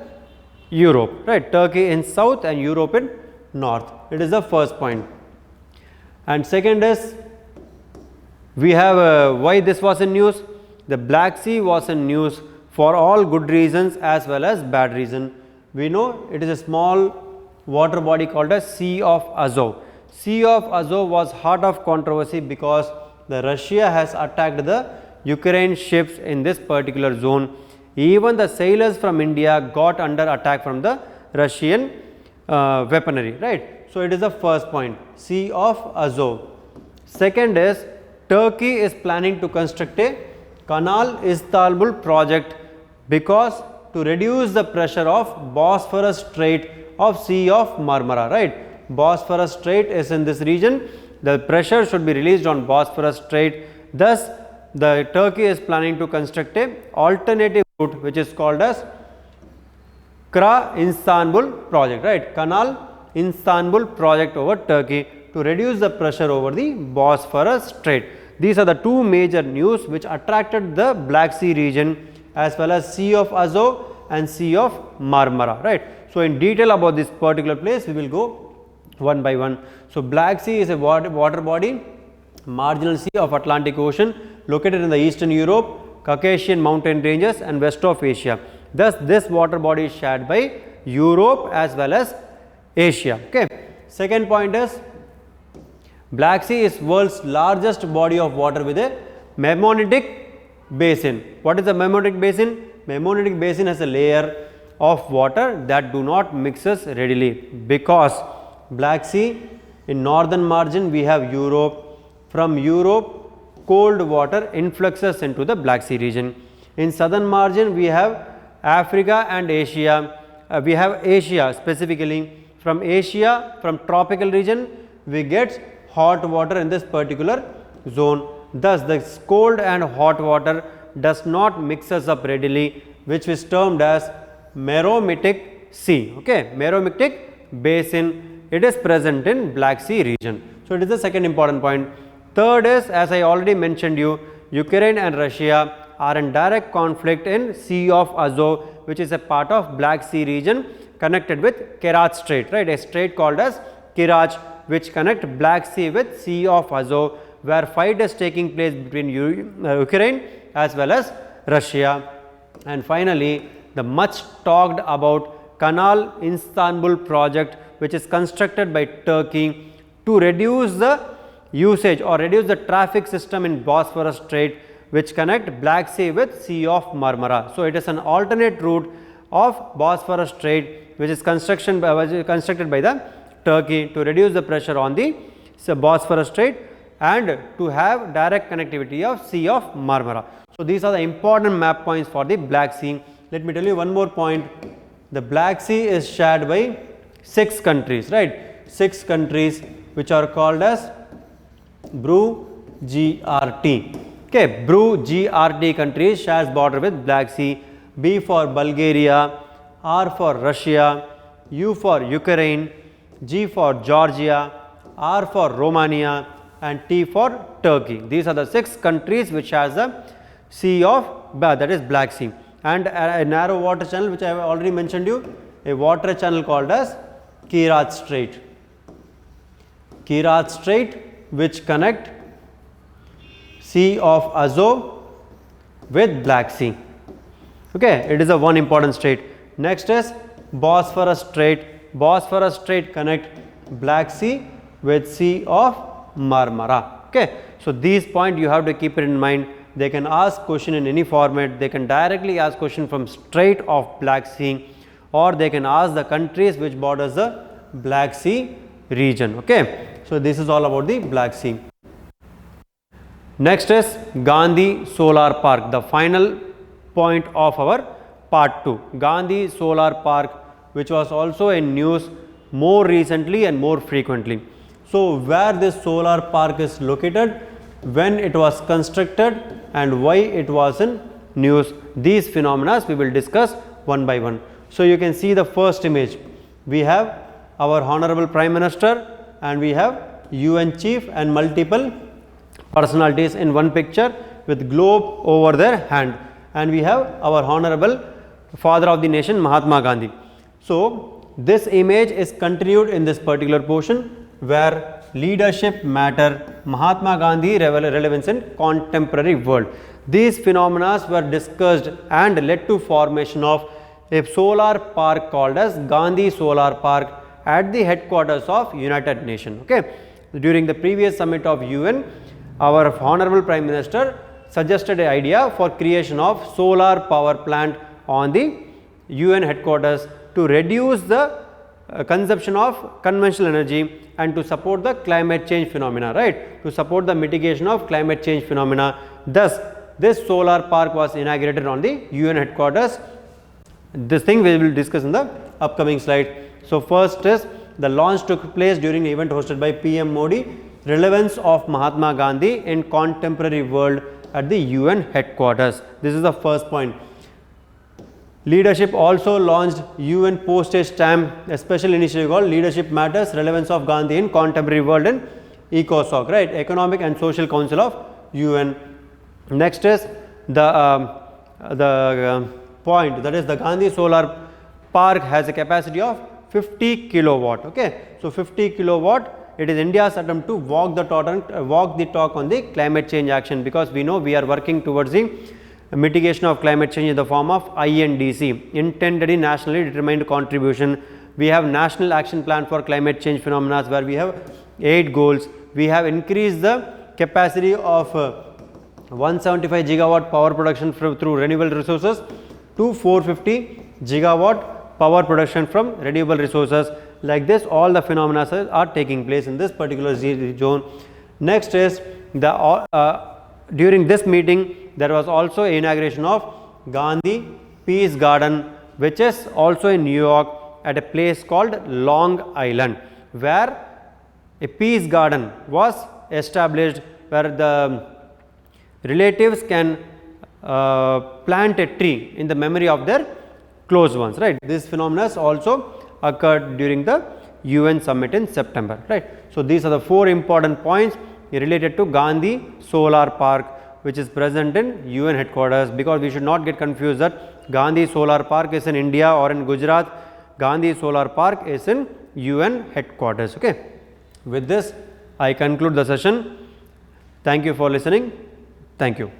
Europe, right. Turkey in south and Europe in north. It is the first point. And second is, we have why this was in news. The Black Sea was in news for all good reasons as well as bad reason. We know it is a small water body called as Sea of Azov. Sea of Azov was heart of controversy because the Russia has attacked the Ukraine ships in this particular zone. Even the sailors from India got under attack from the Russian weaponry, right. So, it is the first point, Sea of Azov. Second is Turkey is planning to construct a Canal Istanbul project because to reduce the pressure of Bosphorus Strait of Sea of Marmara, right. Bosphorus Strait is in this region, the pressure should be released on Bosphorus Strait. Thus, the Turkey is planning to construct a alternative route which is called as Canal Istanbul project, right. Canal Istanbul project over Turkey to reduce the pressure over the Bosphorus Strait. These are the two major news which attracted the Black Sea region as well as Sea of Azov and Sea of Marmara, right. So, in detail about this particular place we will go one by one. So, Black Sea is a water body, marginal sea of Atlantic Ocean located in the eastern Europe, Caucasian mountain ranges and west of Asia. Thus, this water body is shared by Europe as well as Asia. Okay. Second point is Black Sea is world's largest body of water with a Maimonitic basin. What is the Maimonitic basin? Maimonitic basin has a layer of water that do not mixes readily because Black Sea in northern margin we have Europe. From Europe cold water influxes into the Black Sea region. In southern margin we have Africa and Asia. We have Asia specifically. From Asia, from tropical region we get hot water in this particular zone. Thus, the cold and hot water does not mixes up readily, which is termed as Maimonitic Sea. Okay, Maimonitic basin, it is present in Black Sea region. So, it is the second important point. Third is, as I already mentioned you, Ukraine and Russia are in direct conflict in Sea of Azov, which is a part of Black Sea region connected with Kerch Strait, right, a strait called as Kerch which connect Black Sea with Sea of Azov, where fight is taking place between Ukraine as well as Russia. And finally, the much talked about Canal Istanbul project which is constructed by Turkey to reduce the usage or reduce the traffic system in Bosphorus Strait which connect Black Sea with Sea of Marmara. So, it is an alternate route of Bosphorus Strait which is constructed by the Turkey to reduce the pressure on the Bosphorus Strait and to have direct connectivity of Sea of Marmara. So, these are the important map points for the Black Sea. Let me tell you one more point. The Black Sea is shared by 6 countries, right, 6 countries which are called as BRU-GRT. Okay, BRU-GRT countries shares border with Black Sea. B for Bulgaria, R for Russia, U for Ukraine, G for Georgia, R for Romania and T for Turkey. These are the 6 countries which has the Sea of that is Black Sea, and a narrow water channel which I have already mentioned you, a water channel called as Kerch Strait. Kerch Strait which connect Sea of Azov with Black Sea. Okay, it is a one important strait. Next is Bosphorus Strait. Bosphorus Strait connect Black Sea with Sea of Marmara. Okay, so these points you have to keep it in mind. They can ask question in any format. They can directly ask question from Strait of Black Sea, or they can ask the countries which borders the Black Sea region. Okay, so this is all about the Black Sea. Next is Gandhi Solar Park, the final point of our part 2. Gandhi Solar Park, which was also in news more recently and more frequently. So, where this solar park is located, when it was constructed and why it was in news, these phenomena we will discuss one by one. So, you can see the first image, we have our Honorable Prime Minister and we have UN Chief and multiple personalities in one picture with globe over their hand, and we have our Honorable Father of the Nation Mahatma Gandhi. So, this image is continued in this particular portion where leadership matter, Mahatma Gandhi relevance in contemporary world. These phenomena were discussed and led to formation of a solar park called as Gandhi Solar Park at the headquarters of United Nations. Okay. During the previous summit of UN, our Honorable Prime Minister suggested an idea for creation of solar power plant on the UN headquarters to reduce the consumption of conventional energy and to support the climate change phenomena, right, to support the mitigation of climate change phenomena. Thus, this solar park was inaugurated on the UN headquarters. This thing we will discuss in the upcoming slide. So, first is the launch took place during the event hosted by PM Modi, relevance of Mahatma Gandhi in contemporary world at the UN headquarters. This is the first point. Leadership also launched UN postage stamp, a special initiative called Leadership Matters, relevance of Gandhi in contemporary world in ECOSOC, right, Economic and Social Council of UN. Next is the point, that is the Gandhi Solar Park has a capacity of 50 kilowatt. Okay, so 50 kilowatt. It is India's attempt to walk the talk on the climate change action, because we know we are working towards the mitigation of climate change in the form of INDC, intended nationally determined contribution. We have national action plan for climate change phenomena where we have 8 goals. We have increased the capacity of 175 gigawatt power production through renewable resources to 450 gigawatt power production from renewable resources. Like this, all the phenomena are taking place in this particular zone. Next is during this meeting there was also inauguration of Gandhi Peace Garden, which is also in New York at a place called Long Island, where a peace garden was established where the relatives can plant a tree in the memory of their close ones, right. This phenomena also occurred during the UN summit in September, right. So, these are the 4 important points related to Gandhi Solar Park, which is present in UN headquarters, because we should not get confused that Gandhi Solar Park is in India or in Gujarat. Gandhi Solar Park is in UN headquarters. Okay. With this, I conclude the session. Thank you for listening. Thank you.